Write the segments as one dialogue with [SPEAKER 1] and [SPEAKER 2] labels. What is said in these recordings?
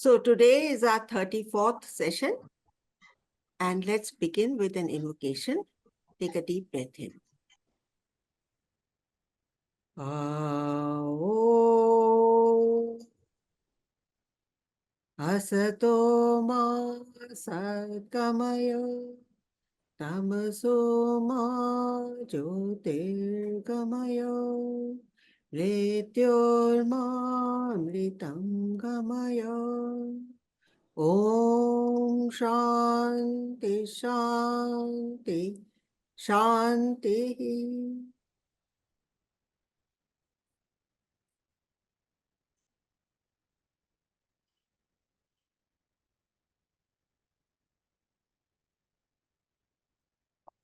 [SPEAKER 1] So today is our 34th session, and let's begin with an invocation. Take a deep breath in. Ao Asato Ma Satgamaya Tamaso Ma Jyotirgamaya Mrityorma Amritam Gamaya. Om Shanti Shanti Shanti.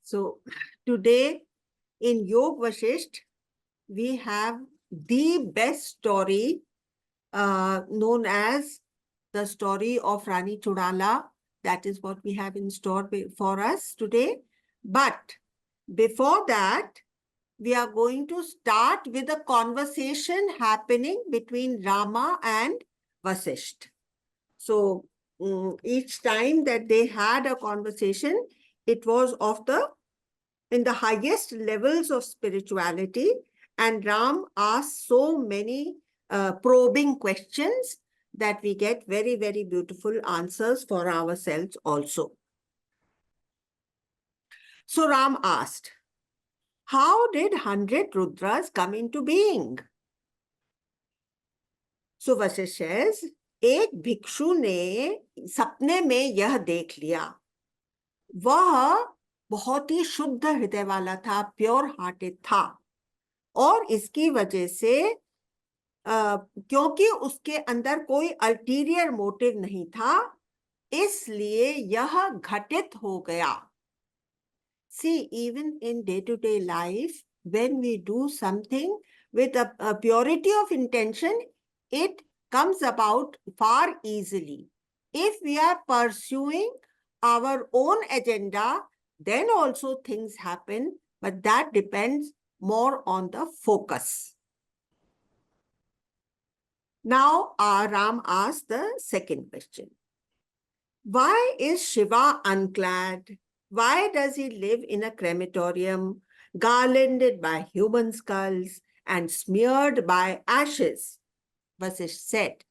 [SPEAKER 1] So today in Yog Vashisht, we have the best story known as the story of Rani Chudala. That is what we have in store for us today. But before that, we are going to start with a conversation happening between Rama and Vasisht. So each time that they had a conversation, it was in the highest levels of spirituality, and Ram asked so many probing questions that we get very, very beautiful answers for ourselves also. So Ram asked, how did 100 Rudras come into being? So Vasisht says, एक भिक्षु ने सपने में यह देख लिया। वह बहुत ही शुद्ध हृदय वाला था, प्योर हार्टेड था, और इसकी वजह से क्योंकि उसके अंदर कोई अल्टीरियर मोटिव नहीं था, इसलिए यह घटित हो गया. See, even in day-to-day life, when we do something with a purity of intention, it comes about far easily. If we are pursuing our own agenda, then also things happen, but that depends more on the focus. Now, Ram asked the second question. Why is Shiva unclad? Why does he live in a crematorium, garlanded by human skulls and smeared by ashes? Vasisht said,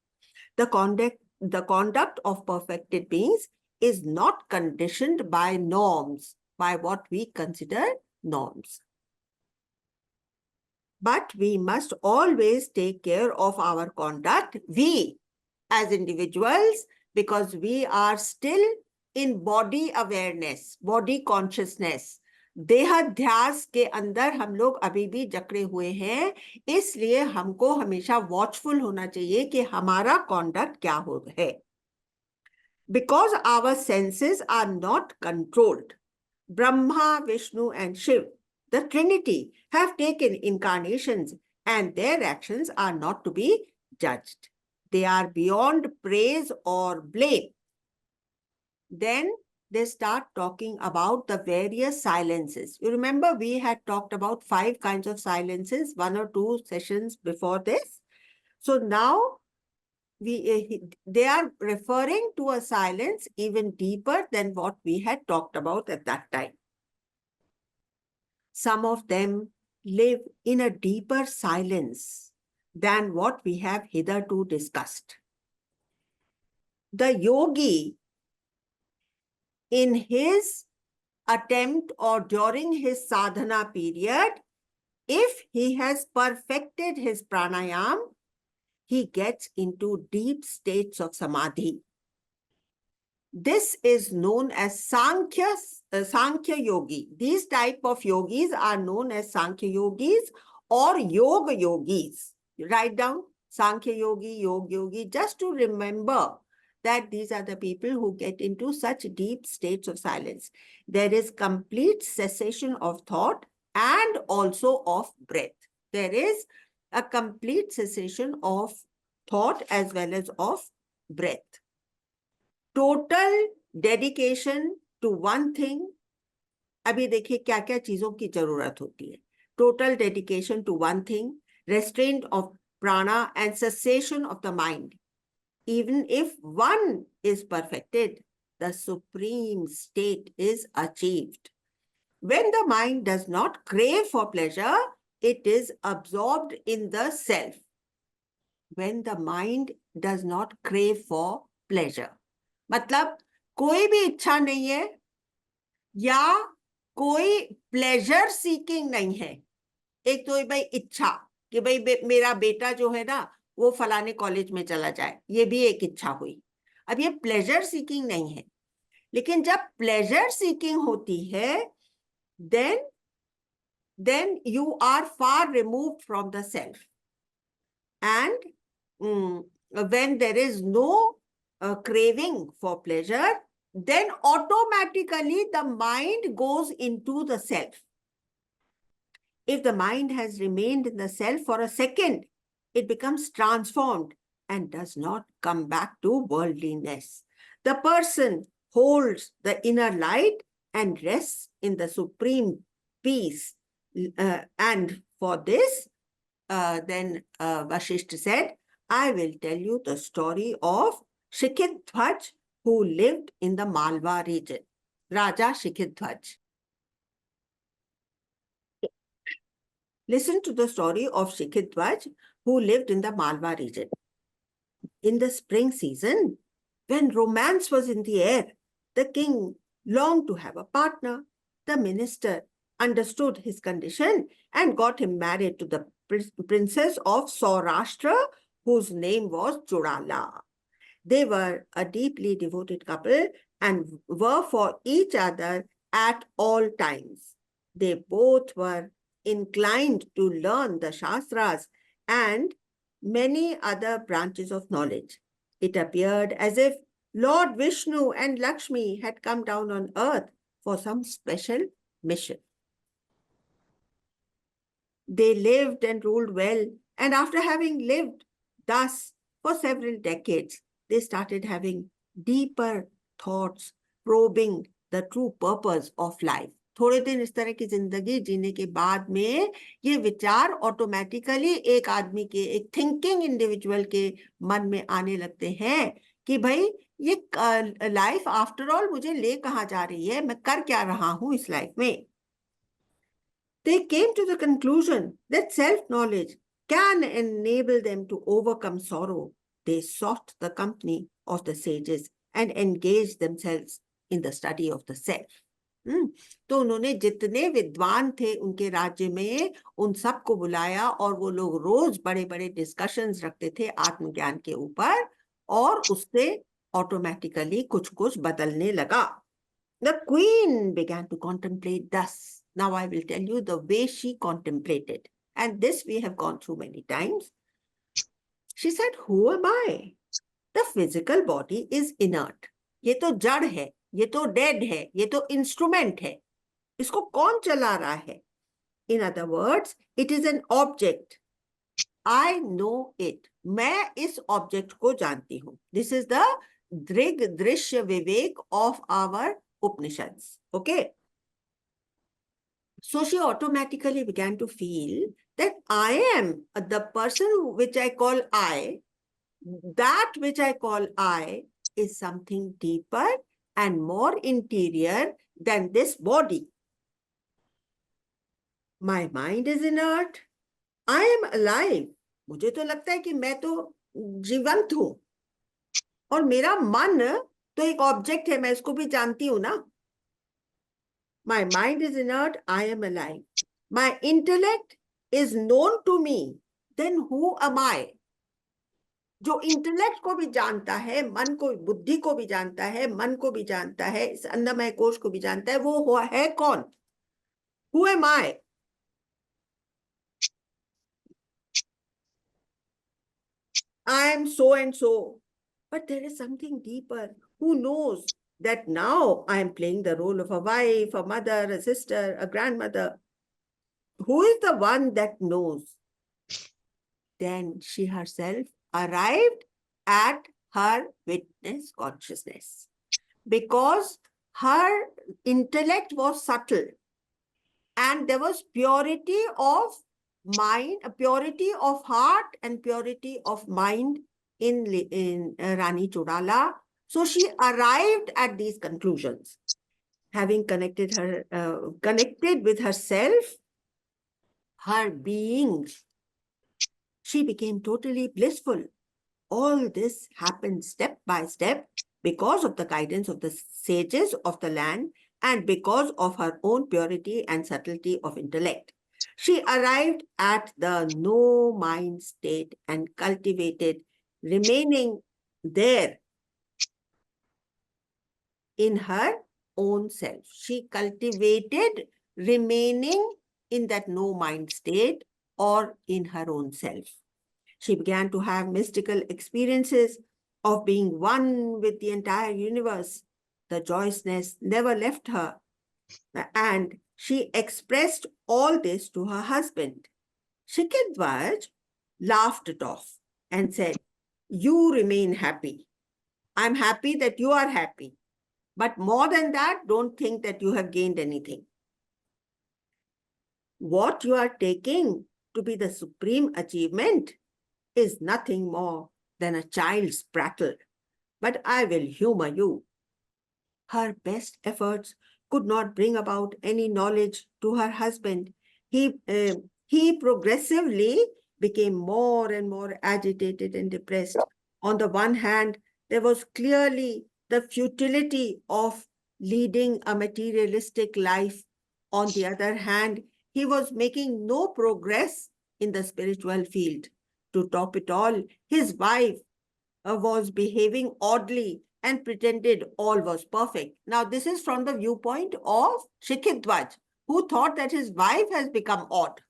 [SPEAKER 1] the conduct of perfected beings is not conditioned by norms, by what we consider norms. But we must always take care of our conduct, we as individuals, because we are still in body awareness, body consciousness. देहाध्यास के अंदर हम लोग अभी भी जकड़े हुए हैं, इसलिए हमको हमेशा वॉचफुल होना चाहिए कि हमारा कॉन्डक्ट क्या हो है. Because our senses are not controlled, Brahma, Vishnu and Shiv, the Trinity, have taken incarnations and their actions are not to be judged. They are beyond praise or blame. Then they start talking about the various silences. You remember we had talked about 5 kinds of silences, 1 or 2 sessions before this. So now they are referring to a silence even deeper than what we had talked about at that time. Some of them live in a deeper silence than what we have hitherto discussed. The yogi, in his attempt or during his sadhana period, if he has perfected his pranayam, he gets into deep states of samadhi. This is known as Sankhya Yogi. These type of yogis are known as Sankhya Yogis or Yoga Yogis. Write down Sankhya Yogi, Yoga Yogi, just to remember that these are the people who get into such deep states of silence. There is complete cessation of thought and also of breath. There is a complete cessation of thought as well as of breath. Total dedication to one thing. अभी देखिए क्या क्या चीजों की जरूरत होती है. Total dedication to one thing, restraint of prana and cessation of the mind. even if one is perfected, the supreme state is achieved. When the mind does not crave for pleasure, it is absorbed in the self. When the mind does not crave for pleasure. मतलब कोई भी इच्छा नहीं है या कोई pleasure seeking नहीं है. एक तो भाई इच्छा कि भाई मेरा बेटा जो है ना वो फलाने कॉलेज में चला जाए, ये भी एक इच्छा हुई. अब ये प्लेजर सीकिंग नहीं है. लेकिन जब प्लेजर सीकिंग होती है, then you are far removed from the self. And when there is no craving for pleasure, then automatically the mind goes into the self. If the mind has remained in the self for a second, it becomes transformed and does not come back to worldliness. The person holds the inner light and rests in the supreme peace. And for this, then Vasishtha said, I will tell you the story of Shikhidhwaj, who lived in the Malwa region. Raja Shikhidhwaj. Listen to the story of Shikhidhwaj, who lived in the Malwa region. In the spring season, when romance was in the air, the king longed to have a partner. The minister understood his condition and got him married to the princess of Saurashtra, whose name was Chudala. They were a deeply devoted couple and were for each other at all times. They both were inclined to learn the Shastras and many other branches of knowledge. It appeared as if Lord Vishnu and Lakshmi had come down on earth for some special mission. They lived and ruled well, and after having lived thus for several decades, they started having deeper thoughts, probing the true purpose of life. थोड़े दिन इस तरह की जिंदगी जीने के बाद में ये विचार ऑटोमेटिकली एक आदमी के, एक थिंकिंग इंडिविजुअल के मन में आने लगते हैं कि भाई ये लाइफ आफ्टर ऑल मुझे ले कहाँ जा रही है, मैं कर क्या रहा हूं इस लाइफ में. They came to the conclusion that self-knowledge can enable them to overcome sorrow. They sought the company of the sages and engaged themselves in the study of the self. तो उन्होंने जितने विद्वान थे उनके राज्य में उन सबको बुलाया और वो लोग रोज बड़े बड़े डिस्कशंस रखते थे आत्मज्ञान के ऊपर और उससे ऑटोमेटिकली कुछ कुछ बदलने लगा. The queen began to contemplate thus. Now I will tell you the way she contemplated. And this we have gone through many times. She said, who am I? The physical body is inert. ये तो जड़ है, ये तो dead है, ये तो instrument है. इसको कौन चला रहा है? In other words, it is an object. I know it. मैं इस object को जानती हूँ. This is the Drig Drishya Vivek of our Upanishads. Okay. So she automatically began to feel that I am the person which I call I. That which I call I is something deeper and more interior than this body. My mind is inert. I am alive. मुझे तो लगता है कि मैं तो जीवंत हूं और मेरा मन तो एक ऑब्जेक्ट है, मैं इसको भी जानती हूं ना. My mind is inert, I am alive. My intellect is known to me. Then who am I? जो इंटेलेक्ट को भी जानता है, मन को, बुद्धि को भी जानता है, मन को भी जानता है, इस अन्नमय कोश को भी जानता है, वो है कौन? Who am I? I am so and so. But there is something deeper. Who knows that now I am playing the role of a wife, a mother, a sister, a grandmother? Who is the one that knows? Then she herself arrived at her witness consciousness. Because her intellect was subtle and there was purity of mind, purity of heart and purity of mind in Rani Chorala. So she arrived at these conclusions, having connected with herself, her being. She became totally blissful. All this happened step by step because of the guidance of the sages of the land and because of her own purity and subtlety of intellect. She arrived at the no mind state and cultivated remaining there in her own self. She cultivated remaining in that no mind state or in her own self. She began to have mystical experiences of being one with the entire universe. The joyousness never left her, and she expressed all this to her husband. Shikidvaj laughed it off and said, "You remain happy. I'm happy that you are happy. But more than that, don't think that you have gained anything. What you are taking to be the supreme achievement is nothing more than a child's prattle. But I will humor you. Her best efforts could not bring about any knowledge to her husband. He progressively became more and more agitated and depressed. On the one hand, there was clearly the futility of leading a materialistic life. On the other hand, he was making no progress in the spiritual field. To top it all, his wife was behaving oddly and pretended all was perfect. Now, this is from the viewpoint of Shikhidwaj, who thought that his wife has become odd.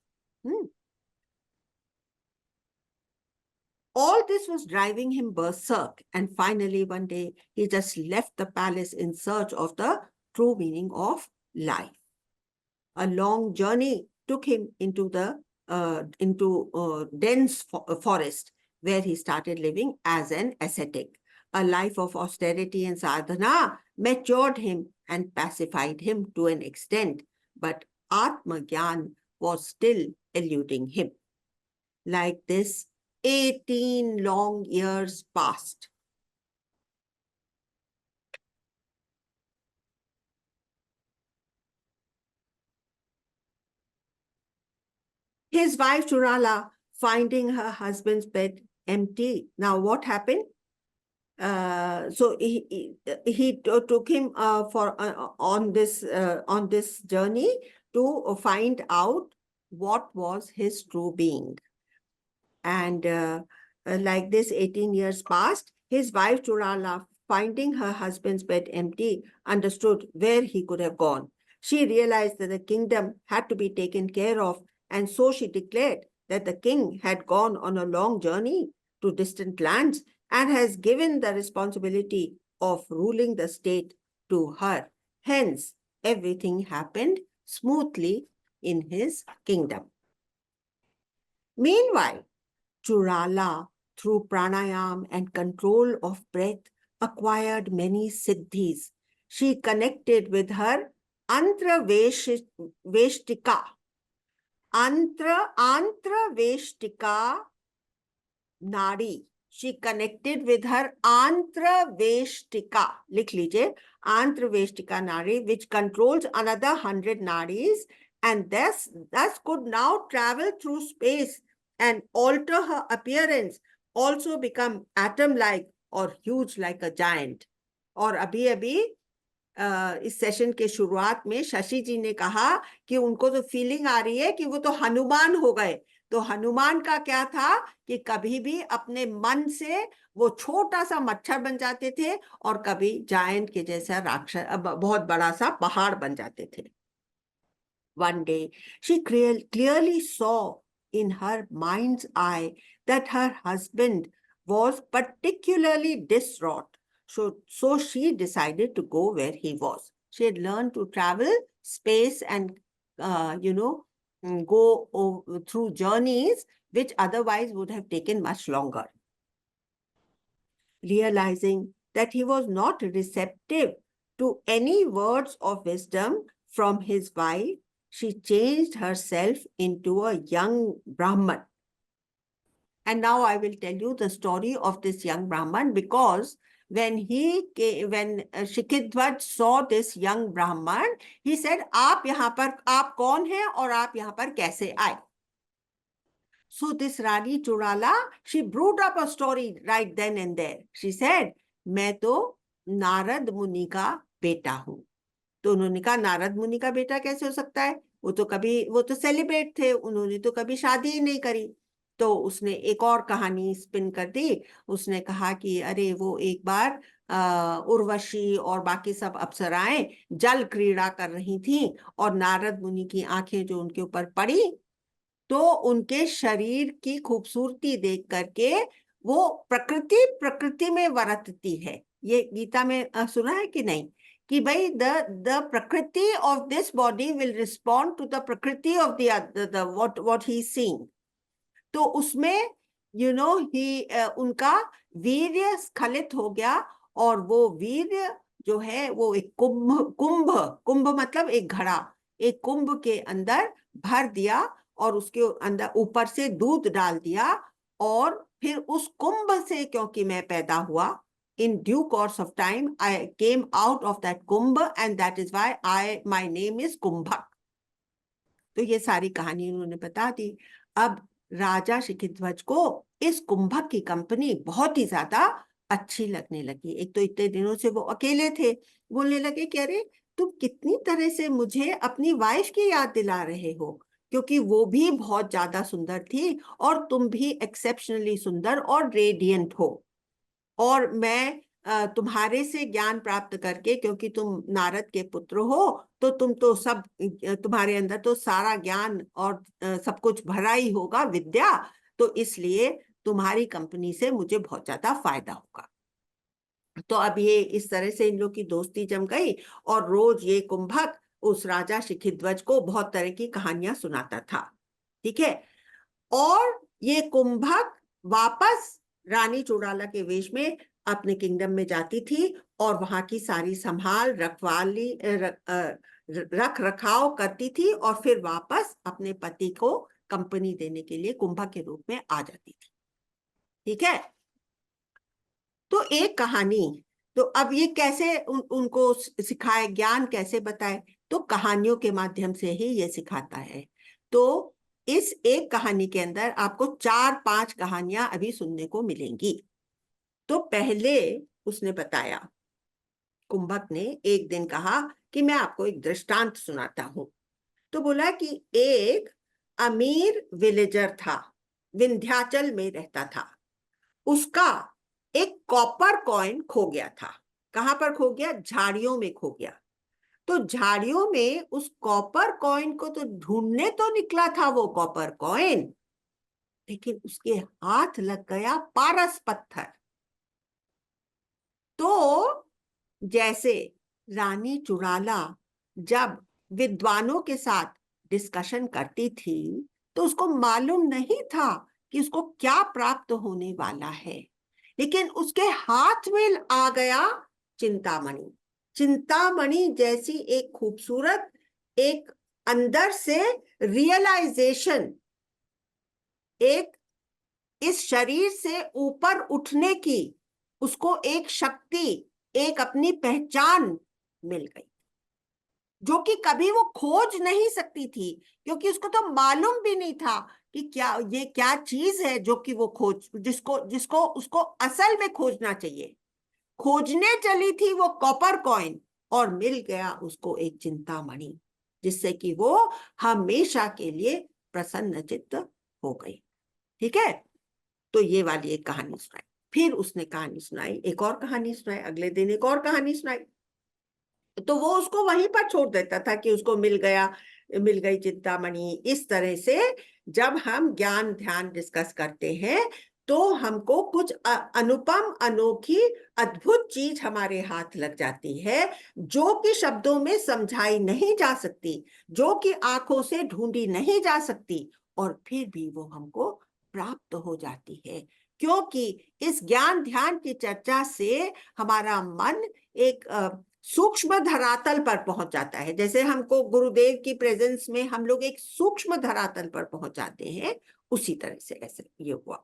[SPEAKER 1] All this was driving him berserk, and finally, one day, he just left the palace in search of the true meaning of life. A long journey took him into the dense forest, where he started living as an ascetic. A life of austerity and sadhana matured him and pacified him to an extent, but Atma Gyan was still eluding him. Like this, 18 long years passed. His wife Churala, finding her husband's bed empty. Now, what happened? So he took him for on this journey to find out what was his true being. And like this, 18 years passed. His wife Churala, finding her husband's bed empty, understood where he could have gone. She realized that the kingdom had to be taken care of, and so she declared that the king had gone on a long journey to distant lands and has given the responsibility of ruling the state to her. Hence, everything happened smoothly in his kingdom. Meanwhile, Churala, through pranayam and control of breath, acquired many siddhis. She connected with her Antraveshtika. Antraveshtika Nadi. She connected with her Antraveshtika. Likh lijiye. Antraveshtika Nadi, which controls another 100 nadis, and thus could now travel through space and alter her appearance, also become atom-like or huge like a giant. और अभी इस session के शुरुआत में शशि जी ने कहा कि उनको तो फीलिंग आ रही है कि वो तो हनुमान हो गए। तो हनुमान का क्या था कि कभी भी अपने मन से वो छोटा सा मच्छर बन जाते थे और कभी जायंट के जैसा राक्षस बहुत बड़ा सा पहाड़ बन जाते थे। One day, she clearly saw in her mind's eye that her husband was particularly distraught. So she decided to go where he was. She had learned to travel space and, go through journeys which otherwise would have taken much longer. Realizing that he was not receptive to any words of wisdom from his wife, she changed herself into a young Brahman. And now I will tell you the story of this young Brahman, because when Shikhidhwaj saw this young Brahman, he said, आप यहाँ पर, आप कौन हैं और आप यहाँ पर कैसे आए? So this Rani Churala, she brewed up a story right then and there. She said, मैं तो नारद मुनि का बेटा हूँ. तो उन्होंने कहा, नारद मुनि का बेटा कैसे हो सकता है? वो तो सेलिब्रेट थे, उन्होंने तो कभी शादी ही नहीं करी. तो उसने एक और कहानी स्पिन कर दी. उसने कहा कि अरे वो एक बार उर्वशी और बाकी सब अप्सराएं जल क्रीड़ा कर रही थी, और नारद मुनि की आंखें जो उनके ऊपर पड़ी, तो उनके शरीर की खूबसूरती देख करके वो प्रकृति प्रकृति में वरतती है. ये गीता में सुना है कि नहीं, कि भाई the prakriti of this body will respond to the prakriti of the what he seeing. तो उसमें ही उनका वीर्य स्खलित हो गया, और वो वीर्य जो है वो एक कुंभ कुंभ कुंभ मतलब एक घड़ा, एक कुंभ के अंदर भर दिया, और उसके अंदर ऊपर से दूध डाल दिया, और फिर उस कुंभ से क्योंकि मैं पैदा हुआ, in due course of time I came out of that Kumbh, and that is why my name is कुंभक. तो ये सारी कहानी उन्होंने बता दी. अब राजा शिखिध्वज को इस कुंभक की कंपनी बहुत ही ज्यादा अच्छी लगने लगी. एक तो इतने दिनों से वो अकेले थे. बोलने लगे कि अरे तुम कितनी तरह से मुझे अपनी वाइफ की याद दिला रहे हो, क्योंकि वो भी बहुत ज्यादा सुंदर थी, और तुम भी एक्सेप्शनली सुंदर और रेडियंट हो. और मैं तुम्हारे से ज्ञान प्राप्त करके, क्योंकि तुम नारद के पुत्र हो, तो तुम तो सब, तुम्हारे अंदर तो सारा ज्ञान और सब कुछ भरा ही होगा, विद्या. तो इसलिए तुम्हारी कंपनी से मुझे बहुत ज्यादा फायदा होगा. तो अब ये इस तरह से इन लोग की दोस्ती जम गई, और रोज ये कुंभक उस राजा शिखिध्वज को बहुत तरह की कहानियां सुनाता था. ठीक है. और ये कुंभक वापस रानी चुड़ाला के वेश में अपने किंगडम में जाती थी, और वहां की सारी संभाल रखवाली रख रखाव करती थी, और फिर वापस अपने पति को कंपनी देने के लिए कुंभक के रूप में आ जाती थी. ठीक है. तो एक कहानी, तो अब ये कैसे उनको सिखाए, ज्ञान कैसे बताए? तो कहानियों के माध्यम से ही ये सिखाता है. तो इस एक कहानी के अंदर आपको 4-5 कहानियां अभी सुनने को मिलेंगी. तो पहले उसने बताया, कुंभक ने एक दिन कहा कि मैं आपको एक दृष्टांत सुनाता हूं. तो बोला कि एक अमीर विलेजर था, विंध्याचल में रहता था. उसका एक कॉपर कॉइन खो गया था. कहां पर खो गया? झाड़ियों में खो गया. तो झाड़ियों में उस कॉपर कॉइन को तो ढूंढने तो निकला था वो कॉपर कॉइन, लेकिन उसके हाथ लग गया पारस पत्थर. तो जैसे रानी चुड़ाला जब विद्वानों के साथ डिस्कशन करती थी, तो उसको मालूम नहीं था कि उसको क्या प्राप्त होने वाला है, लेकिन उसके हाथ में आ गया चिंतामणि. चिंतामणि जैसी एक खूबसूरत, एक अंदर से रियलाइजेशन, एक इस शरीर से ऊपर उठने की उसको एक शक्ति, एक अपनी पहचान मिल गई, जो कि कभी वो खोज नहीं सकती थी, क्योंकि उसको तो मालूम भी नहीं था कि ये क्या चीज है जो कि वो जिसको जिसको उसको असल में खोजना चाहिए. खोजने चली थी वो कॉपर कॉइन, और मिल गया उसको एक चिंतामणि, जिससे कि वो हमेशा के लिए प्रसन्नचित्त हो गई. ठीक है. तो ये वाली एक कहानी सुनाई. फिर उसने कहानी सुनाई, एक और कहानी सुनाई, अगले दिन एक और कहानी सुनाई. तो वो उसको वहीं पर छोड़ देता था कि उसको मिल गई चिंतामणि. इस तरह से जब हम ज्ञान ध्यान डिस्कस करते हैं, तो हमको कुछ अनुपम, अनोखी, अद्भुत चीज हमारे हाथ लग जाती है, जो कि शब्दों में समझाई नहीं जा सकती, जो कि आंखों से ढूंढी नहीं जा सकती, और फिर भी वो हमको प्राप्त हो जाती है, क्योंकि इस ज्ञान ध्यान की चर्चा से हमारा मन एक सूक्ष्म धरातल पर पहुंच जाता है. जैसे हमको गुरुदेव की प्रेजेंस में हम लोग एक सूक्ष्म धरातल पर पहुंच जाते हैं, उसी तरह से ऐसे ये हुआ.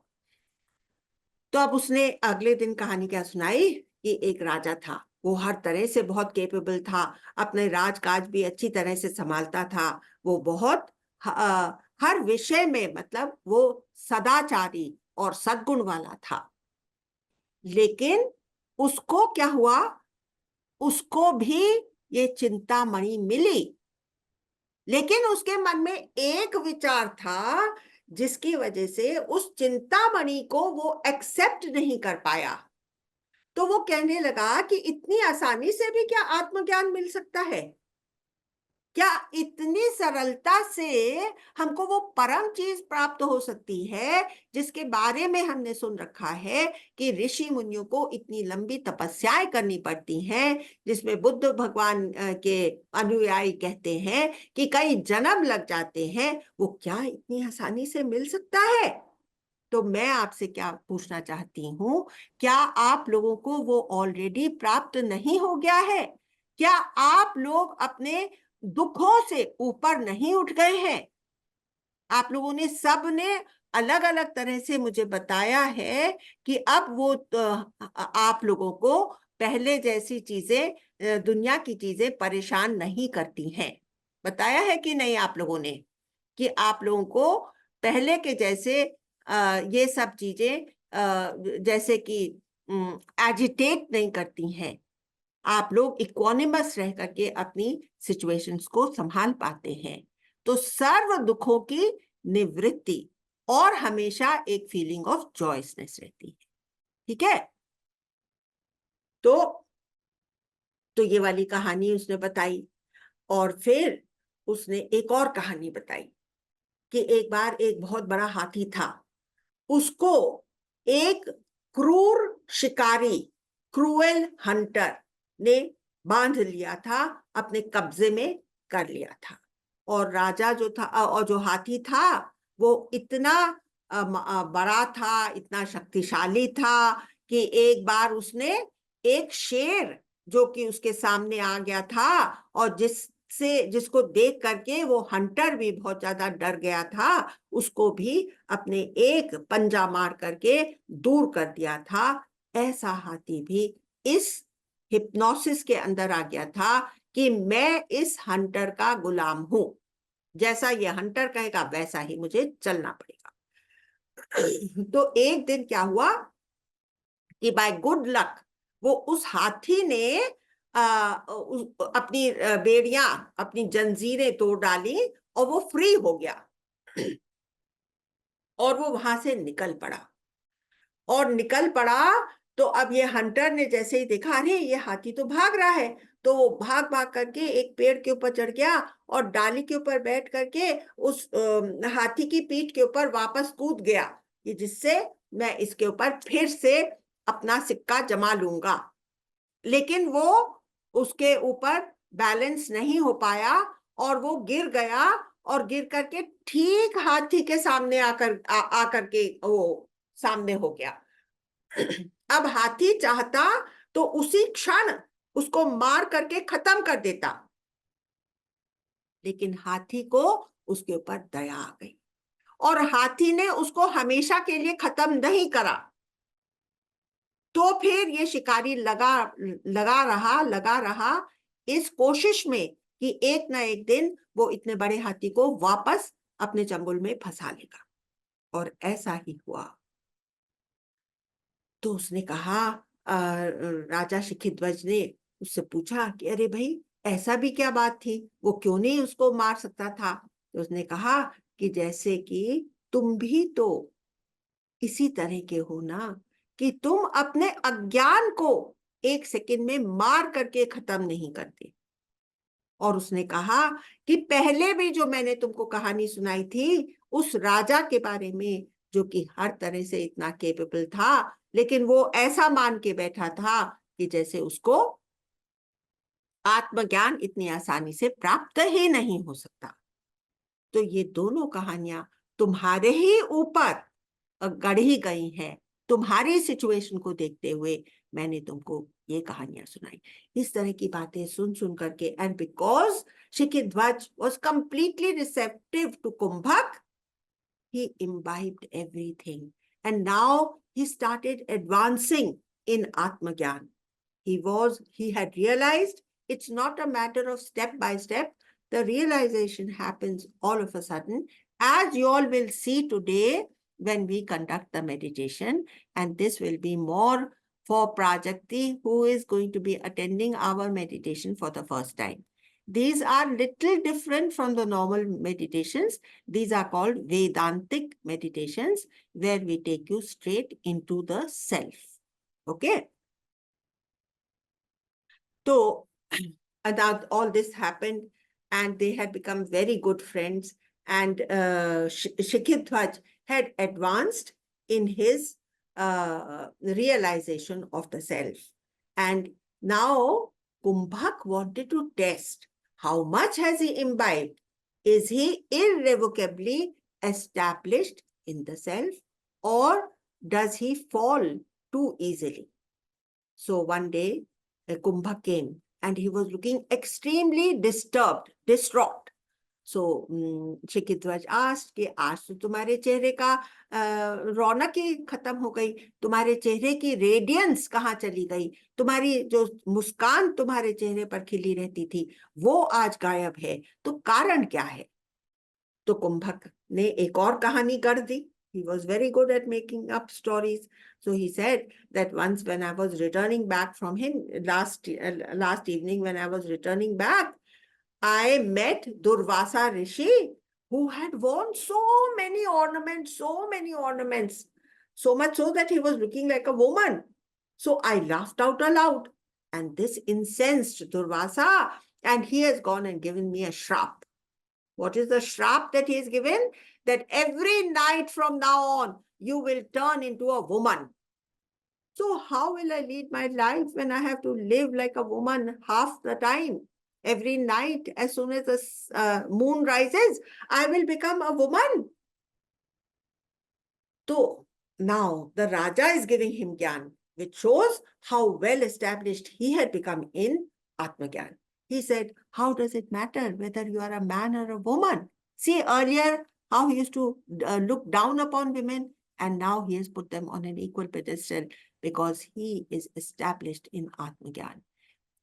[SPEAKER 1] तो अब उसने अगले दिन कहानी क्या सुनाई कि एक राजा था, वो हर तरह से बहुत केपेबल था, अपने राजकाज भी अच्छी तरह से संभालता था, वो बहुत हर विषय में मतलब वो सदाचारी और सद्गुण वाला था। लेकिन उसको क्या हुआ, उसको भी ये चिंतामणि मिली, लेकिन उसके मन में एक विचार था जिसकी वजह से उस चिंतामणि को वो एक्सेप्ट नहीं कर पाया। तो वो कहने लगा कि इतनी आसानी से भी क्या आत्मज्ञान मिल सकता है? क्या इतनी सरलता से हमको वो परम चीज प्राप्त हो सकती है जिसके बारे में हमने सुन रखा है कि ऋषि मुनियों को इतनी लंबी तपस्याएं करनी पड़ती हैं, जिसमें बुद्ध भगवान के अनुयायी कहते हैं कि कई जन्म लग जाते हैं, वो क्या इतनी आसानी से मिल सकता है? तो मैं आपसे क्या पूछना चाहती हूँ, क्या आप लोगों को वो ऑलरेडी प्राप्त नहीं हो गया है? क्या आप लोग अपने दुखों से ऊपर नहीं उठ गए हैं? आप लोगों ने सब ने अलग अलग तरह से मुझे बताया है कि अब वो आप लोगों को पहले जैसी चीजें, दुनिया की चीजें परेशान नहीं करती हैं। बताया है कि नहीं आप लोगों ने कि आप लोगों को पहले के जैसे ये सब चीजें जैसे कि एजिटेट नहीं करती हैं। आप लोग इक्वानिमस रह करके अपनी सिचुएशंस को संभाल पाते हैं। तो सर्व दुखों की निवृत्ति और हमेशा एक फीलिंग ऑफ जॉयसनेस रहती है। ठीक है? तो ये वाली कहानी उसने बताई, और फिर उसने एक और कहानी बताई कि एक बार एक बहुत बड़ा हाथी था, उसको एक क्रूर शिकारी, क्रूएल हंटर ने बांध लिया था, अपने कब्जे में कर लिया था। और राजा जो था और जो हाथी था वो इतना बड़ा था, इतना शक्तिशाली था कि एक बार उसने एक शेर जो कि उसके सामने आ गया था और जिसको देख करके वो हंटर भी बहुत ज्यादा डर गया था, उसको भी अपने एक पंजा मार करके दूर कर दिया था। ऐसा हाथी भी इस हिप्नोसिस के अंदर आ गया था कि मैं इस हंटर का गुलाम हूं, जैसा ये हंटर कहेगा वैसा ही मुझे चलना पड़ेगा। तो एक दिन क्या हुआ कि बाय गुड लक वो उस हाथी ने अपनी बेड़ियां, अपनी जंजीरें तोड़ डाली और वो फ्री हो गया और वो वहां से निकल पड़ा। और निकल पड़ा तो अब ये हंटर ने जैसे ही देखा, अरे ये हाथी तो भाग रहा है, तो वो भाग भाग करके एक पेड़ के ऊपर चढ़ गया और डाली के ऊपर बैठ करके उस हाथी की पीठ के ऊपर वापस कूद गया कि जिससे मैं इसके ऊपर फिर से अपना सिक्का जमा लूंगा। लेकिन वो उसके ऊपर बैलेंस नहीं हो पाया और वो गिर गया, और गिर करके ठीक हाथी के सामने आकर के वो सामने हो गया। अब हाथी चाहता तो उसी क्षण उसको मार करके खत्म कर देता, लेकिन हाथी को उसके ऊपर दया आ गई और हाथी ने उसको हमेशा के लिए खत्म नहीं करा। तो फिर ये शिकारी लगा रहा इस कोशिश में कि एक ना एक दिन वो इतने बड़े हाथी को वापस अपने चंगुल में फंसा लेगा, और ऐसा ही हुआ। तो उसने कहा, राजा शिखिध्वज ने उससे पूछा कि अरे भाई ऐसा भी क्या बात थी, वो क्यों नहीं उसको मार सकता था? तो उसने कहा कि जैसे कि तुम भी तो इसी तरह के हो ना, कि तुम अपने अज्ञान को एक सेकंड में मार करके खत्म नहीं करते। और उसने कहा कि पहले भी जो मैंने तुमको कहानी सुनाई थी उस राजा के बारे में जो कि हर तरह से इतना केपेबल था, लेकिन वो ऐसा मान के बैठा था कि जैसे उसको आत्मज्ञान इतनी आसानी से प्राप्त ही नहीं हो सकता। तो ये दोनों कहानियां तुम्हारे ही ऊपर गढ़ी गई हैं, तुम्हारी सिचुएशन को देखते हुए मैंने तुमको ये कहानियां सुनाई। इस तरह की बातें सुन सुन करके, and because Shikhidhwaj was completely receptive to Kumbhak, he imbibed everything, and now he started advancing in Atmagyan. He had realized it's not a matter of step by step. The realization happens all of a sudden, as you all will see today when we conduct the meditation. And this will be more for Prajakti, who is going to be attending our meditation for the first time. These are little different from the normal meditations. These are called Vedantic meditations, where we take you straight into the self. Okay. So, that all this happened, and they had become very good friends. And Shikidhwaj had advanced in his realization of the self. And now Kumbhak wanted to test how much has he imbibed. Is he irrevocably established in the self, or does he fall too easily? So one day, Kumbha came and he was looking extremely disturbed, distraught. So Shikidhwaj asked कि आज तो तुम्हारे चेहरे का रौनक ही खत्म हो गई, तुम्हारे चेहरे की रेडियंस कहाँ चली गई, तुम्हारी जो मुस्कान तुम्हारे चेहरे पर खिली रहती थी वो आज गायब है, तो कारण क्या है? तो कुंभक ने एक और कहानी कर दी. He was very good at making up stories. So he said that once when I was returning back from him, last evening when I was returning back, I met Durvasa Rishi, who had worn so many ornaments, so much so that he was looking like a woman. So I laughed out aloud, and this incensed Durvasa, and he has gone and given me a shrap. What is the shrap that he is given? That every night from now on, you will turn into a woman. So how will I lead my life when I have to live like a woman half the time? Every night, as soon as the moon rises, I will become a woman. So now the Raja is giving him Gyan, which shows how well established he had become in Atmagyan. He said, how does it matter whether you are a man or a woman? See earlier how he used to look down upon women, and now he has put them on an equal pedestal because he is established in Atmagyan.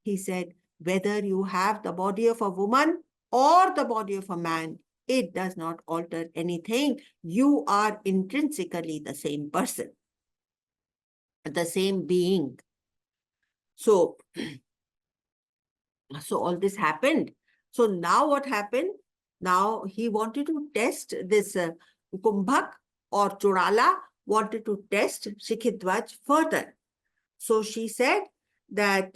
[SPEAKER 1] He said, whether you have the body of a woman or the body of a man, it does not alter anything. You are intrinsically the same person, the same being. So all this happened. So now what happened? Now he wanted to test this Kumbhak or Churala wanted to test Shikidhwaj further. So she said that,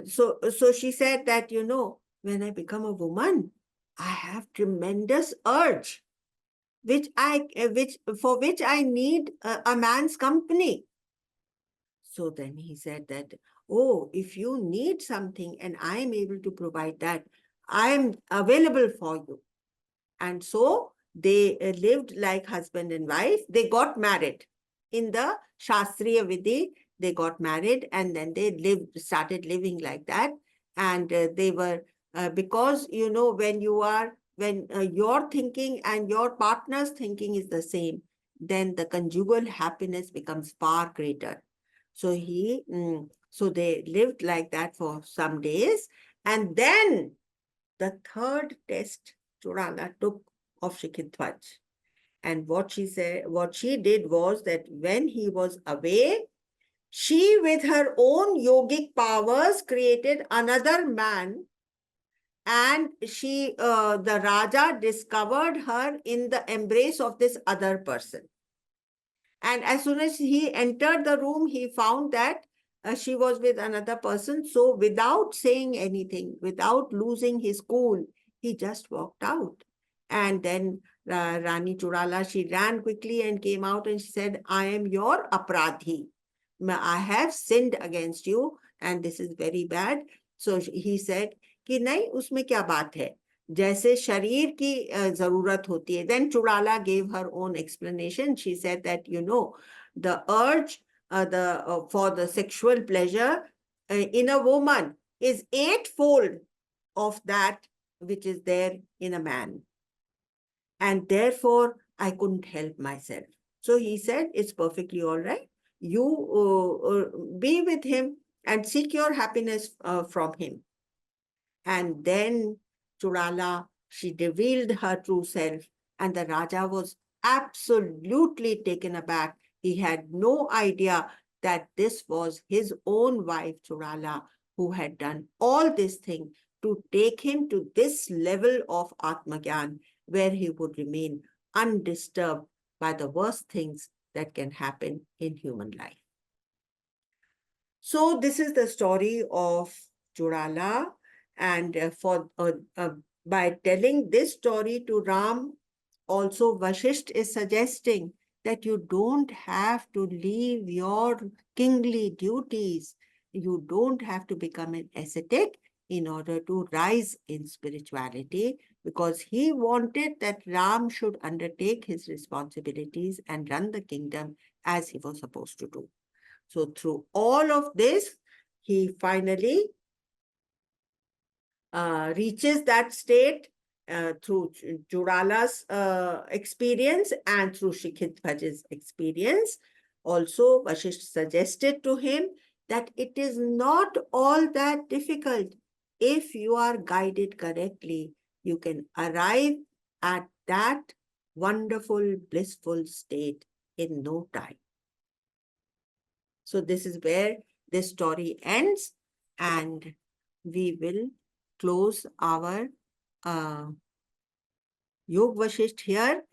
[SPEAKER 1] so she said that, you know, when I become a woman, I have tremendous urge, for which I need a man's company. So then he said that, oh, if you need something and I am able to provide that, I am available for you. And so they lived like husband and wife. They got married. In the Shastriya Vidhi, they got married, and then they started living like that. And they were, because, you know, when your thinking and your partner's thinking is the same, then the conjugal happiness becomes far greater. So so they lived like that for some days. And then the third test Churala took of Shikidhwaj. And what she did was that when he was away, she with her own yogic powers created another man, and the Raja discovered her in the embrace of this other person. And as soon as he entered the room, he found that she was with another person. So without saying anything, without losing his cool, he just walked out. And then Rani Churala, she ran quickly and came out and she said, I am your apradhi. I have sinned against you and this is very bad. So he said, कि नहीं उसमें क्या बात है, जैसे शरीर की जरूरत होती है. Then Churala gave her own explanation. She said that, you know, the urge for the sexual pleasure in a woman is 8-fold of that which is there in a man. And therefore, I couldn't help myself. So he said, it's perfectly all right. You be with him and seek your happiness from him. And then Churala, she revealed her true self, and the Raja was absolutely taken aback. He had no idea that this was his own wife, Churala, who had done all this thing to take him to this level of Atmagyan, where he would remain undisturbed by the worst things that can happen in human life. So this is the story of Churala, and by telling this story to Ram, also Vashisht is suggesting that you don't have to leave your kingly duties. You don't have to become an ascetic in order to rise in spirituality, because he wanted that Ram should undertake his responsibilities and run the kingdom as he was supposed to do. So through all of this, he finally reaches that state through Churala's experience and through Shikhitbhaj's experience. Also, Vashisht suggested to him that it is not all that difficult. If you are guided correctly, you can arrive at that wonderful, blissful state in no time. So this is where this story ends, and we will close our Yog Vashisht here.